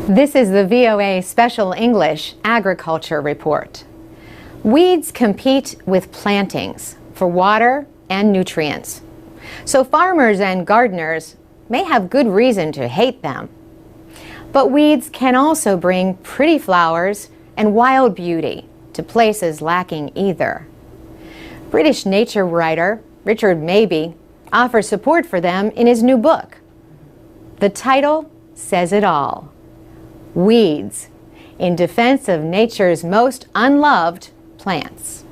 This is the VOA Special English Agriculture Report. Weeds compete with plantings for water and nutrients. So farmers and gardeners may have good reason to hate them. But weeds can also bring pretty flowers and wild beauty to places lacking either. British nature writer Richard Mabey offers support for them in his new book. The title says it all: Weeds, in defense of nature's most unloved plants.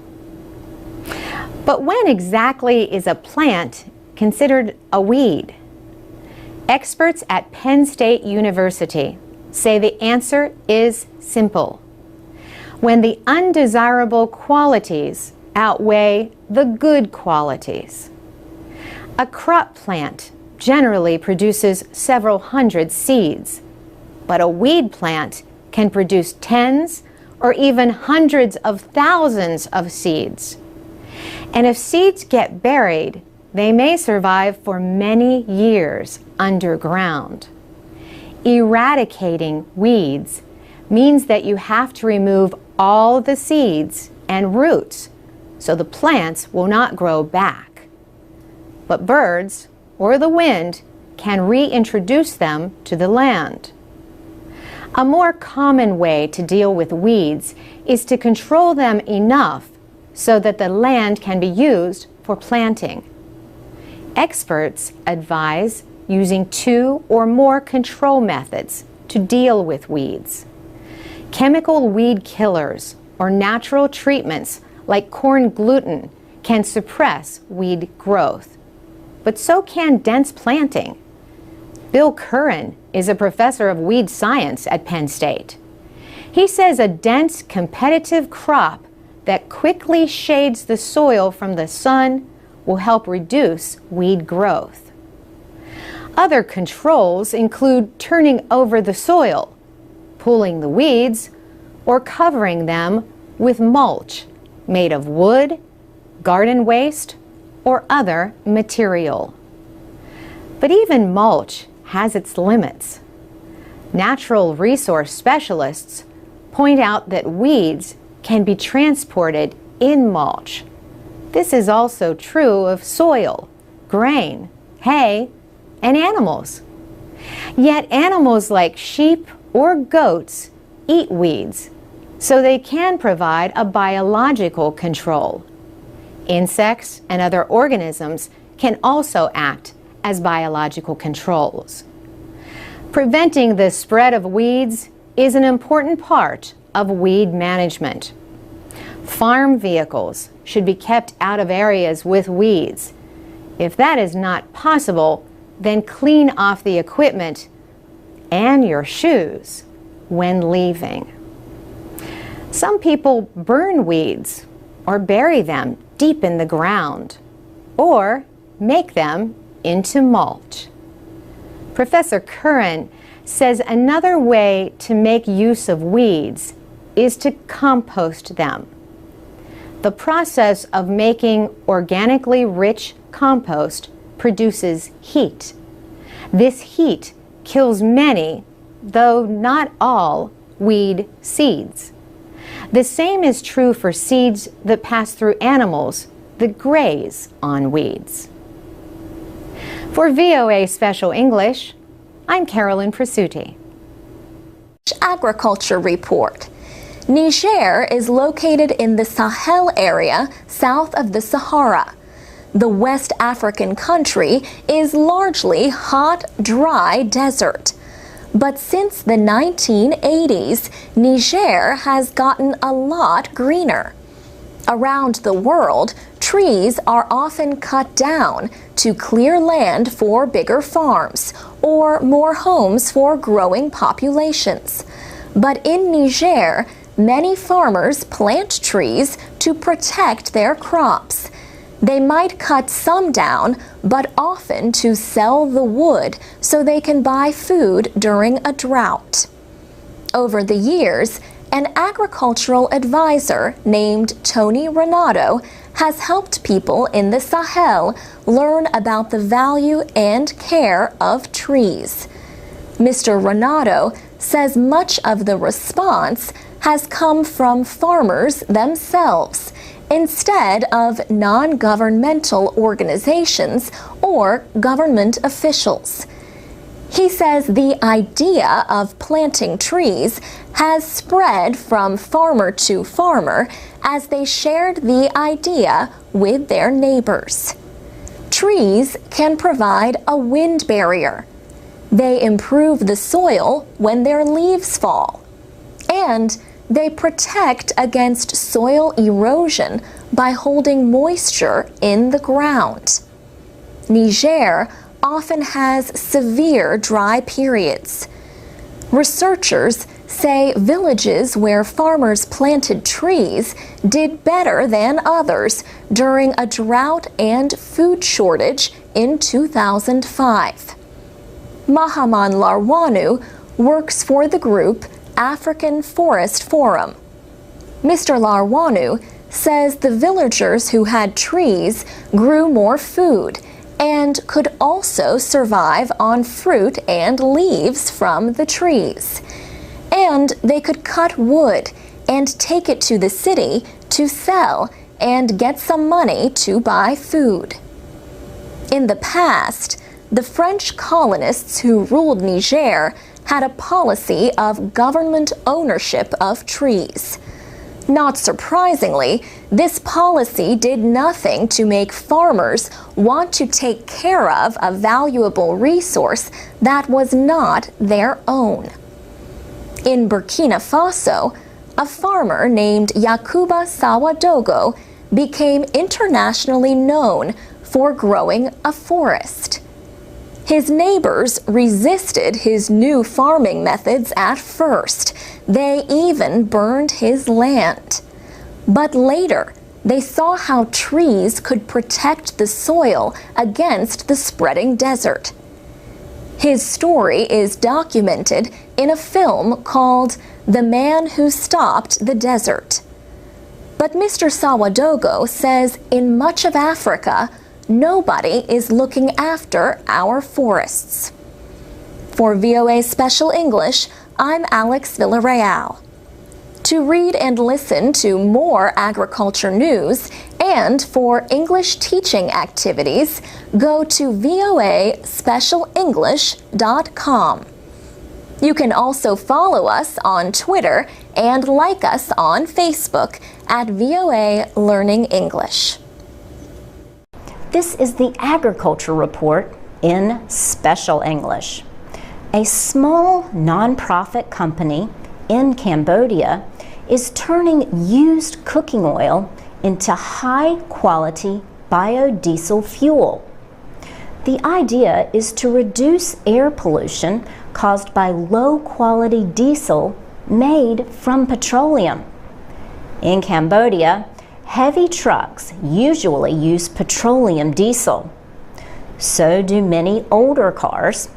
But when exactly is a plant considered a weed? Experts at Penn State University say the answer is simple: when the undesirable qualities outweigh the good qualities. A crop plant generally produces several hundred seeds, but a weed plant can produce tens or even hundreds of thousands of seeds. And if seeds get buried, they may survive for many years underground. Eradicating weeds means that you have to remove all the seeds and roots so the plants will not grow back. But birds or the wind can reintroduce them to the land. A more common way to deal with weeds is to control them enough so that the land can be used for planting. Experts advise using 2 or more control methods to deal with weeds. Chemical weed killers or natural treatments like corn gluten can suppress weed growth, but so can dense planting. Bill Curran is a professor of weed science at Penn State. He says a dense, competitive crop that quickly shades the soil from the sun will help reduce weed growth. Other controls include turning over the soil, pulling the weeds, or covering them with mulch made of wood, garden waste, or other material. But even mulch has its limits. Natural resource specialists point out that weeds can be transported in mulch. This is also true of soil, grain, hay, and animals. Yet animals like sheep or goats eat weeds, so they can provide a biological control. Insects and other organisms can also act as biological controls. Preventing the spread of weeds is an important part of weed management. Farm vehicles should be kept out of areas with weeds. If that is not possible, then clean off the equipment and your shoes when leaving. Some people burn weeds or bury them deep in the ground, or make them into mulch. Professor Curran says another way to make use of weeds is to compost them. The process of making organically rich compost produces heat. This heat kills many, though not all, weed seeds. The same is true for seeds that pass through animals that graze on weeds. For VOA Special English, I'm Carolyn Presutti. Agriculture Report. Niger is located in the Sahel area south of the Sahara. The West African country is largely hot, dry desert. But since the 1980s, Niger has gotten a lot greener. Around the world, trees are often cut down to clear land for bigger farms or more homes for growing populations. But in Niger, many farmers plant trees to protect their crops. They might cut some down, but often to sell the wood so they can buy food during a drought. Over the years, an agricultural advisor named Tony Renato has helped people in the Sahel learn about the value and care of trees. Mr. Renato says much of the response has come from farmers themselves instead of non-governmental organizations or government officials. He says the idea of planting trees has spread from farmer to farmer as they shared the idea with their neighbors. Trees can provide a wind barrier. They improve the soil when their leaves fall. And they protect against soil erosion by holding moisture in the ground. Niger often has severe dry periods. Researchers say villages where farmers planted trees did better than others during a drought and food shortage in 2005. Mahaman Larwanu works for the group African Forest Forum. Mr. Larwanu says the villagers who had trees grew more food and could also survive on fruit and leaves from the trees. And they could cut wood and take it to the city to sell and get some money to buy food. In the past, the French colonists who ruled Niger had a policy of government ownership of trees. Not surprisingly, this policy did nothing to make farmers want to take care of a valuable resource that was not their own. In Burkina Faso, a farmer named Yakuba Sawadogo became internationally known for growing a forest. His neighbors resisted his new farming methods at first. They even burned his land. But later, they saw how trees could protect the soil against the spreading desert. His story is documented in a film called The Man Who Stopped the Desert. But Mr. Sawadogo says in much of Africa, nobody is looking after our forests. For VOA Special English, I'm Alex Villarreal. To read and listen to more agriculture news and for English teaching activities, go to voaspecialenglish.com. You can also follow us on Twitter and like us on Facebook at VOA Learning English. This is the Agriculture Report in Special English. A small nonprofit company in Cambodia is turning used cooking oil into high-quality biodiesel fuel. The idea is to reduce air pollution caused by low-quality diesel made from petroleum. In Cambodia, heavy trucks usually use petroleum diesel. So do many older cars.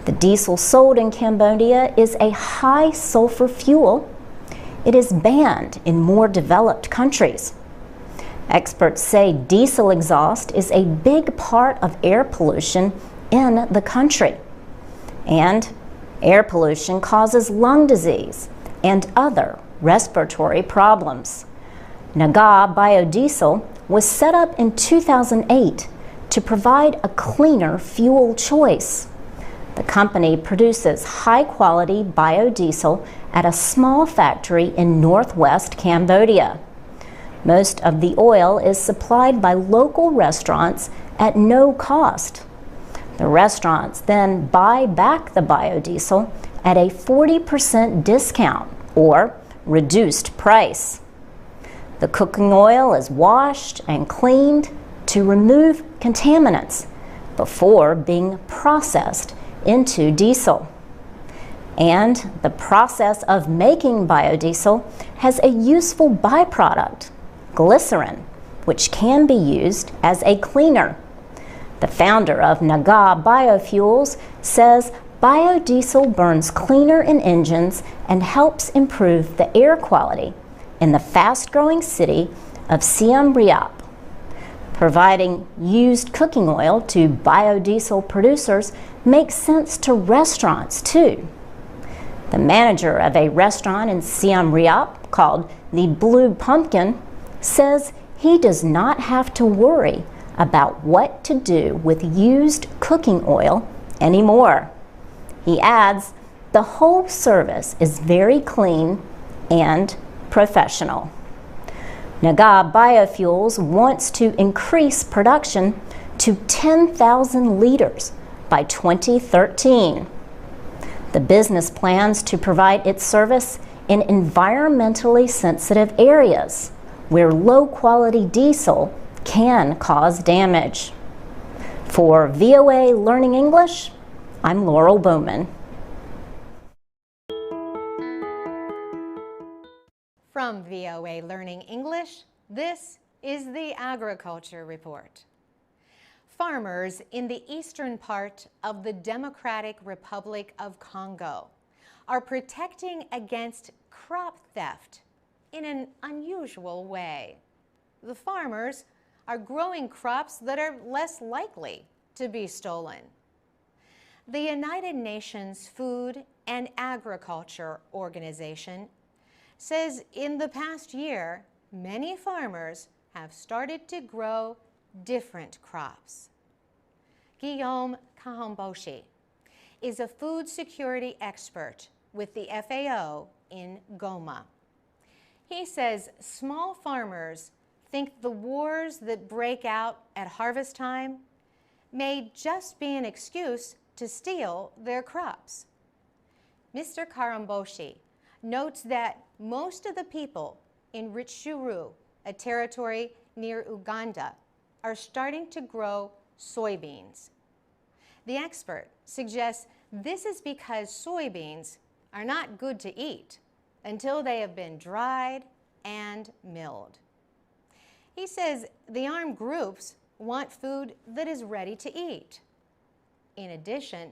The diesel sold in Cambodia is a high-sulfur fuel. It is banned in more developed countries. Experts say diesel exhaust is a big part of air pollution in the country. And air pollution causes lung disease and other respiratory problems. Naga Biodiesel was set up in 2008 to provide a cleaner fuel choice. The company produces high-quality biodiesel at a small factory in northwest Cambodia. Most of the oil is supplied by local restaurants at no cost. The restaurants then buy back the biodiesel at a 40% discount or reduced price. The cooking oil is washed and cleaned to remove contaminants before being processed into diesel. And the process of making biodiesel has a useful byproduct, glycerin, which can be used as a cleaner. The founder of Naga Biofuels says biodiesel burns cleaner in engines and helps improve the air quality in the fast-growing city of Siem Reap. Providing used cooking oil to biodiesel producers makes sense to restaurants too. The manager of a restaurant in Siem Reap called the Blue Pumpkin says he does not have to worry about what to do with used cooking oil anymore. He adds, the whole service is very clean and professional. Naga Biofuels wants to increase production to 10,000 liters by 2013. The business plans to provide its service in environmentally sensitive areas where low-quality diesel can cause damage. For VOA Learning English, I'm Laurel Bowman. From VOA Learning English, this is the Agriculture Report. Farmers in the eastern part of the Democratic Republic of Congo are protecting against crop theft in an unusual way. The farmers are growing crops that are less likely to be stolen. The United Nations Food and Agriculture Organization says in the past year, many farmers have started to grow different crops. Guillaume Kahomboshi is a food security expert with the FAO in Goma. He says small farmers think the wars that break out at harvest time may just be an excuse to steal their crops. Mr. Kahomboshi notes that most of the people in Rutshuru, a territory near Uganda, are starting to grow soybeans. The expert suggests this is because soybeans are not good to eat until they have been dried and milled. He says the armed groups want food that is ready to eat. In addition,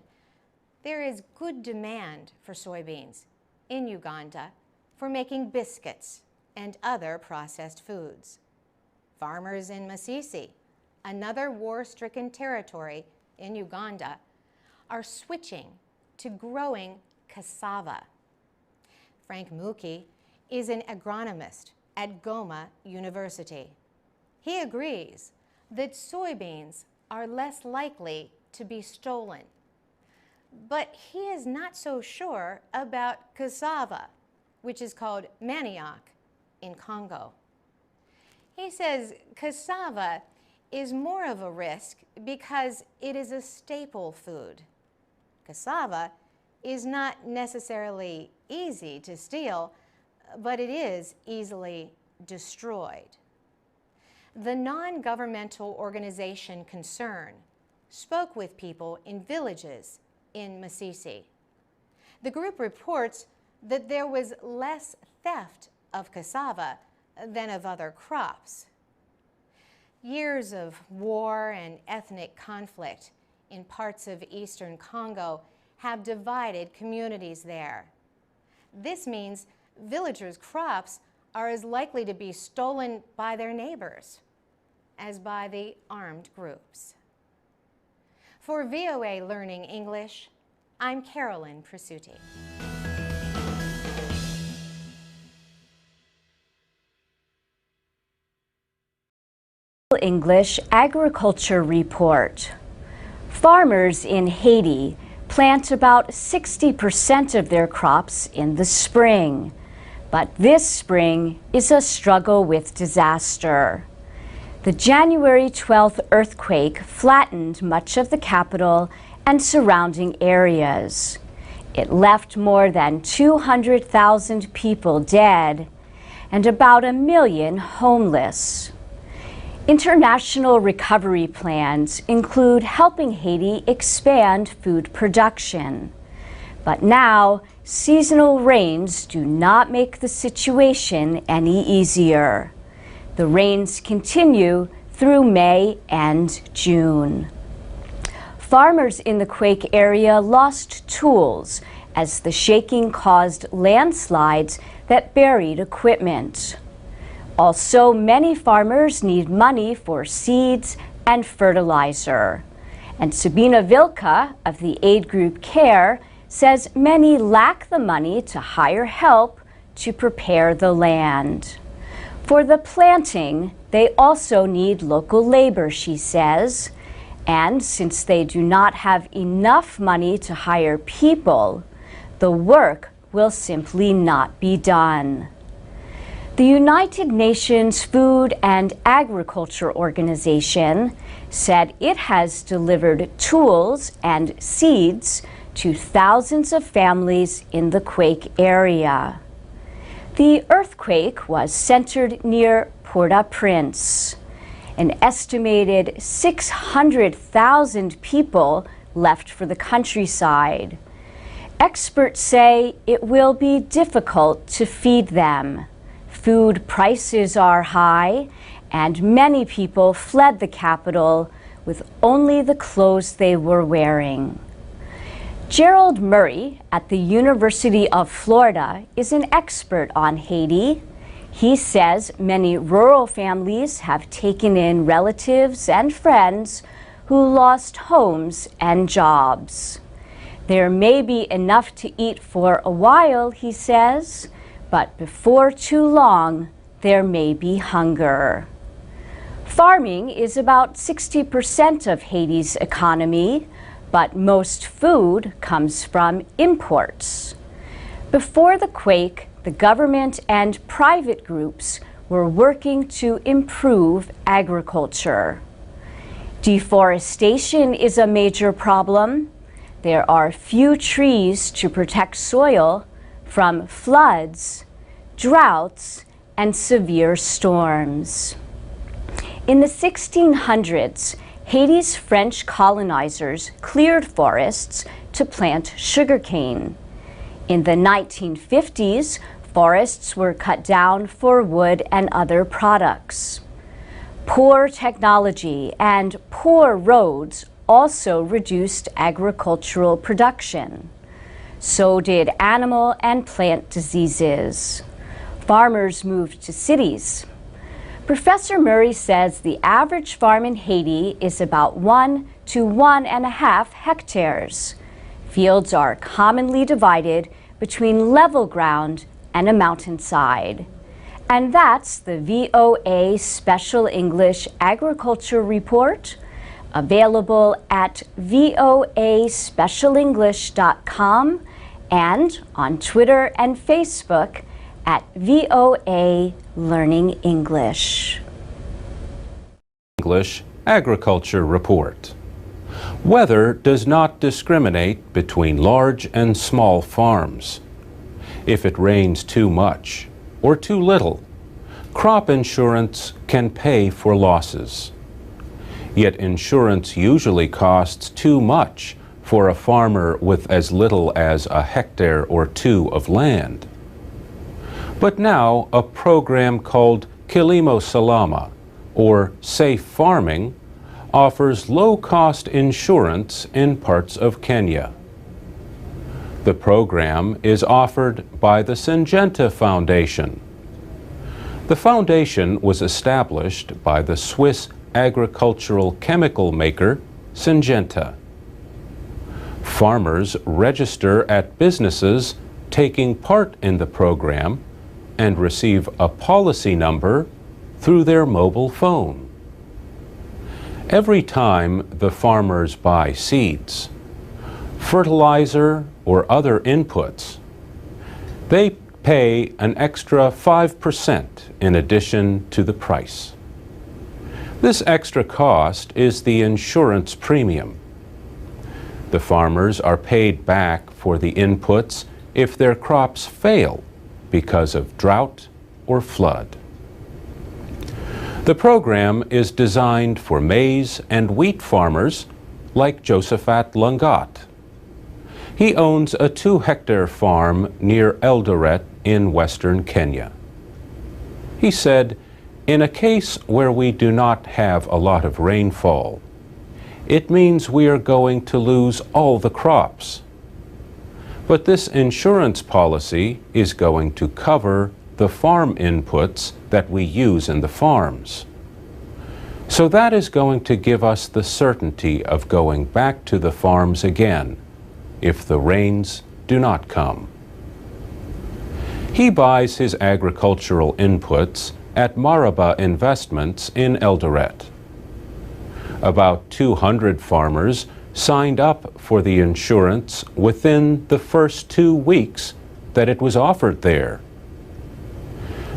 there is good demand for soybeans in Uganda for making biscuits and other processed foods. Farmers in Masisi, another war-stricken territory in Uganda, are switching to growing cassava. Frank Muki is an agronomist at Goma University. He agrees that soybeans are less likely to be stolen, but he is not so sure about cassava, which is called manioc in Congo. He says cassava is more of a risk because it is a staple food. Cassava is not necessarily easy to steal, but it is easily destroyed. The non-governmental organization Concern spoke with people in villages in Masisi. The group reports that there was less theft of cassava than of other crops. Years of war and ethnic conflict in parts of eastern Congo have divided communities there. This means villagers' crops are as likely to be stolen by their neighbors as by the armed groups. For VOA Learning English, I'm Carolyn Presutti. English Agriculture Report. Farmers in Haiti plant about 60% of their crops in the spring. But this spring is a struggle with disaster. The January 12th earthquake flattened much of the capital and surrounding areas. It left more than 200,000 people dead and about 1 million homeless. International recovery plans include helping Haiti expand food production. But now, seasonal rains do not make the situation any easier. The rains continue through May and June. Farmers in the quake area lost tools as the shaking caused landslides that buried equipment. Also, many farmers need money for seeds and fertilizer. And Sabina Vilka of the aid group CARE says many lack the money to hire help to prepare the land. For the planting, they also need local labor, she says. And since they do not have enough money to hire people, the work will simply not be done. The United Nations Food and Agriculture Organization said it has delivered tools and seeds to thousands of families in the quake area. The earthquake was centered near Port-au-Prince. An estimated 600,000 people left for the countryside. Experts say it will be difficult to feed them. Food prices are high, and many people fled the capital with only the clothes they were wearing. Gerald Murray at the University of Florida is an expert on Haiti. He says many rural families have taken in relatives and friends who lost homes and jobs. There may be enough to eat for a while, he says, but before too long, there may be hunger. Farming is about 60% of Haiti's economy, but most food comes from imports. Before the quake, the government and private groups were working to improve agriculture. Deforestation is a major problem. There are few trees to protect soil from floods, droughts, and severe storms. In the 1600s, Haiti's French colonizers cleared forests to plant sugarcane. In the 1950s, forests were cut down for wood and other products. Poor technology and poor roads also reduced agricultural production. So did animal and plant diseases. Farmers moved to cities. Professor Murray says the average farm in Haiti is about 1 to 1.5 hectares. Fields are commonly divided between level ground and a mountainside. And that's the VOA Special English Agriculture Report, available at voaspecialenglish.com and on Twitter and Facebook at VOA Learning English. English Agriculture Report. Weather does not discriminate between large and small farms. If it rains too much or too little, crop insurance can pay for losses. Yet insurance usually costs too much for a farmer with as little as a hectare or two of land. But now a program called Kilimo Salama, or Safe Farming, offers low-cost insurance in parts of Kenya. The program is offered by the Syngenta Foundation. The foundation was established by the Swiss agricultural chemical maker Syngenta. Farmers register at businesses taking part in the program and receive a policy number through their mobile phone. Every time the farmers buy seeds, fertilizer, or other inputs, they pay an extra 5% in addition to the price. This extra cost is the insurance premium. The farmers are paid back for the inputs if their crops fail because of drought or flood. The program is designed for maize and wheat farmers like Josephat Lungat. He owns a 2-hectare farm near Eldoret in western Kenya. He said, "In a case where we do not have a lot of rainfall, it means we are going to lose all the crops. But this insurance policy is going to cover the farm inputs that we use in the farms. So that is going to give us the certainty of going back to the farms again if the rains do not come. He buys his agricultural inputs at Maraba Investments in Eldoret. About 200 farmers signed up for the insurance within the first 2 weeks that it was offered there.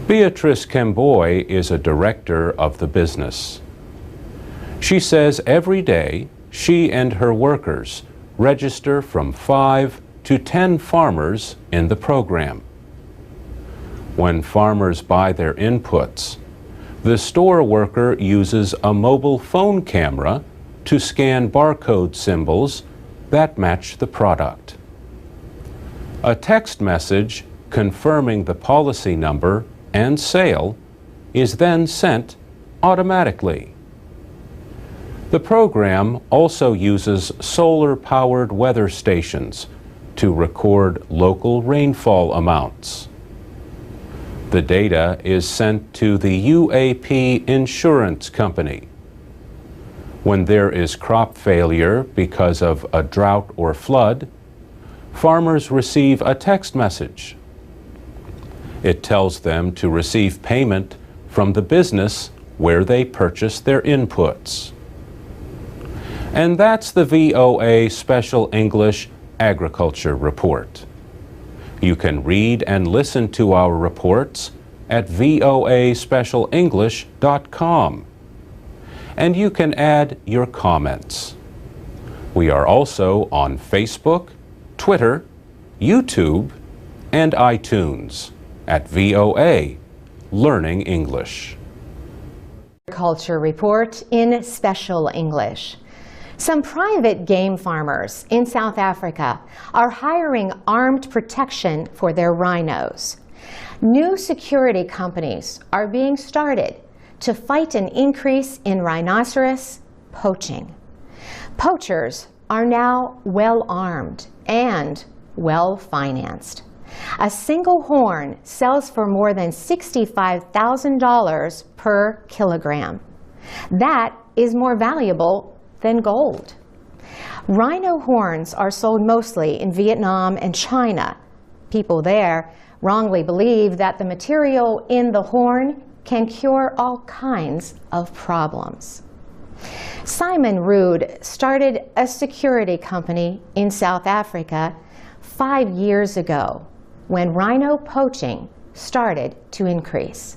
Beatrice Kemboy is a director of the business. She says every day she and her workers register from 5 to 10 farmers in the program. When farmers buy their inputs, the store worker uses a mobile phone camera to scan barcode symbols that match the product. A text message confirming the policy number and sale is then sent automatically. The program also uses solar-powered weather stations to record local rainfall amounts. The data is sent to the UAP Insurance Company. When there is crop failure because of a drought or flood, farmers receive a text message. It tells them to receive payment from the business where they purchased their inputs. And that's the VOA Special English Agriculture Report. You can read and listen to our reports at voaspecialenglish.com. And you can add your comments. We are also on Facebook, Twitter, YouTube, and iTunes at VOA Learning English. Agriculture Report in Special English. Some private game farmers in South Africa are hiring armed protection for their rhinos. New security companies are being started to fight an increase in rhinoceros poaching. Poachers are now well armed and well financed. A single horn sells for more than $65,000 per kilogram. That is more valuable than gold. Rhino horns are sold mostly in Vietnam and China. People there wrongly believe that the material in the horn can cure all kinds of problems. Simon Rood started a security company in South Africa 5 years ago when rhino poaching started to increase.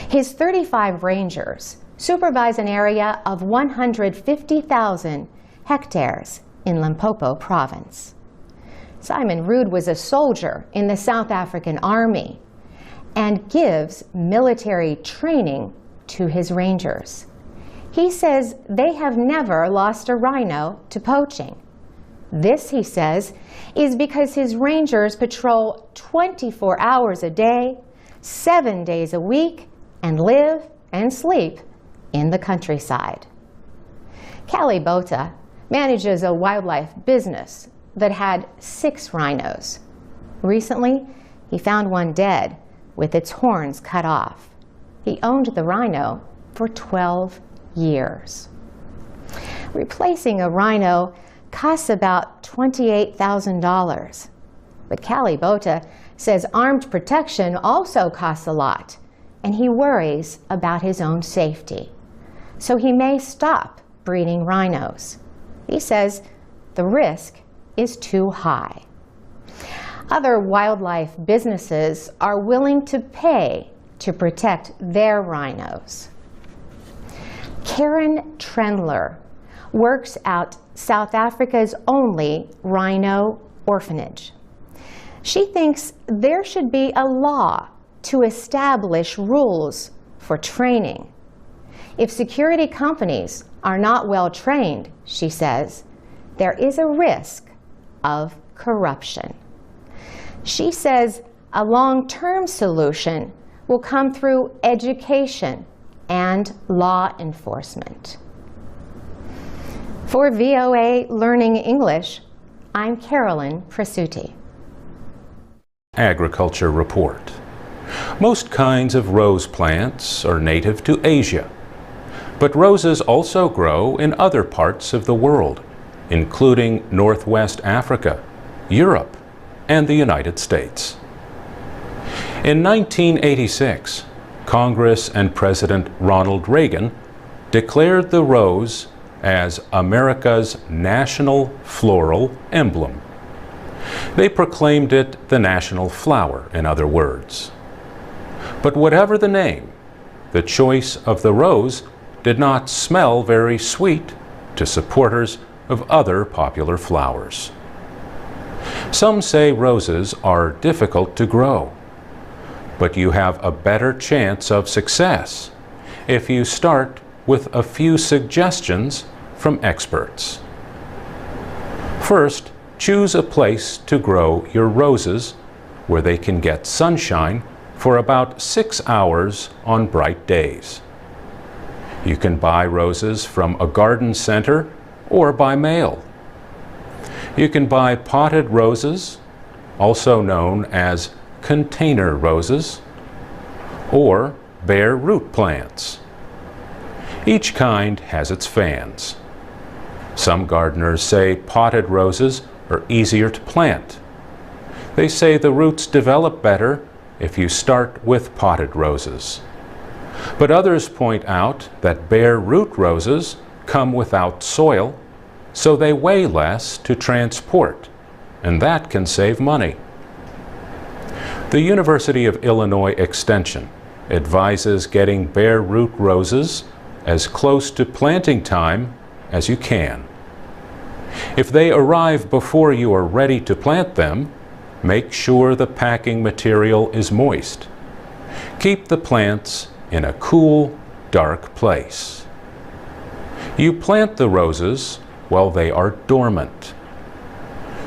His 35 rangers supervise an area of 150,000 hectares in Limpopo province. Simon Rood was a soldier in the South African Army and gives military training to his rangers. He says they have never lost a rhino to poaching. This, he says, is because his rangers patrol 24 hours a day, 7 days a week, and live and sleep in the countryside. Callie Botha manages a wildlife business that had 6 rhinos. Recently, he found one dead with its horns cut off. He owned the rhino for 12 years. Replacing a rhino costs about $28,000. But Callie Botha says armed protection also costs a lot, and he worries about his own safety. So he may stop breeding rhinos. He says the risk is too high. Other wildlife businesses are willing to pay to protect their rhinos. Karen Trendler works at South Africa's only rhino orphanage. She thinks there should be a law to establish rules for training. If security companies are not well trained, she says, there is a risk of corruption. She says a long-term solution will come through education and law enforcement. For VOA Learning English, I'm Carolyn Presutti. Agriculture Report. Most kinds of rose plants are native to Asia. But roses also grow in other parts of the world, including Northwest Africa, Europe, and the United States. In 1986, Congress and President Ronald Reagan declared the rose as America's national floral emblem. They proclaimed it the national flower, in other words. But whatever the name, the choice of the rose did not smell very sweet to supporters of other popular flowers. Some say roses are difficult to grow, but you have a better chance of success if you start with a few suggestions from experts. First, choose a place to grow your roses where they can get sunshine for about 6 hours on bright days. You can buy roses from a garden center or by mail. You can buy potted roses, also known as container roses, or bare root plants. Each kind has its fans. Some gardeners say potted roses are easier to plant. They say the roots develop better if you start with potted roses. But others point out that bare root roses come without soil, so they weigh less to transport, and that can save money. The University of Illinois Extension advises getting bare root roses as close to planting time as you can. If they arrive before you are ready to plant them, make sure the packing material is moist. Keep the plants in a cool, dark place. You plant the roses while they are dormant.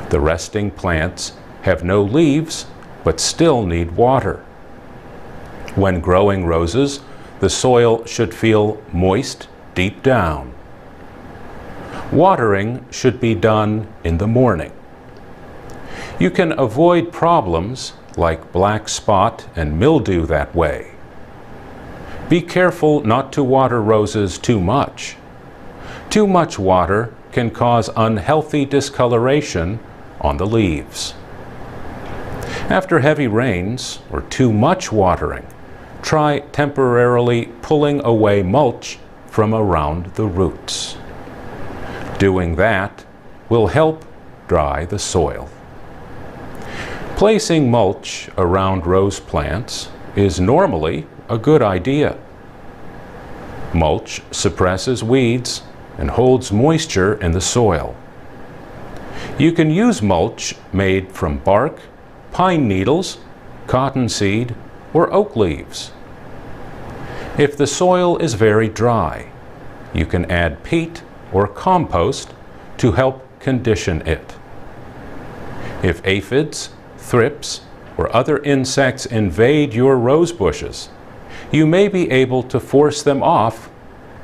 The resting plants have no leaves but still need water. When growing roses, the soil should feel moist deep down. Watering should be done in the morning. You can avoid problems like black spot and mildew that way. Be careful not to water roses too much. Too much water can cause unhealthy discoloration on the leaves. After heavy rains or too much watering, try temporarily pulling away mulch from around the roots. Doing that will help dry the soil. Placing mulch around rose plants is normally a good idea. Mulch suppresses weeds and holds moisture in the soil. You can use mulch made from bark, pine needles, cottonseed, or oak leaves. If the soil is very dry, you can add peat or compost to help condition it. If aphids, thrips, or other insects invade your rose bushes, you may be able to force them off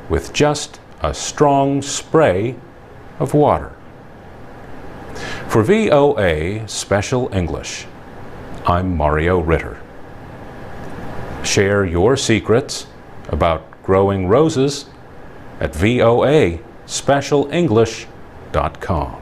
with just a strong spray of water. For VOA Special English, I'm Mario Ritter. Share your secrets about growing roses at voaspecialenglish.com.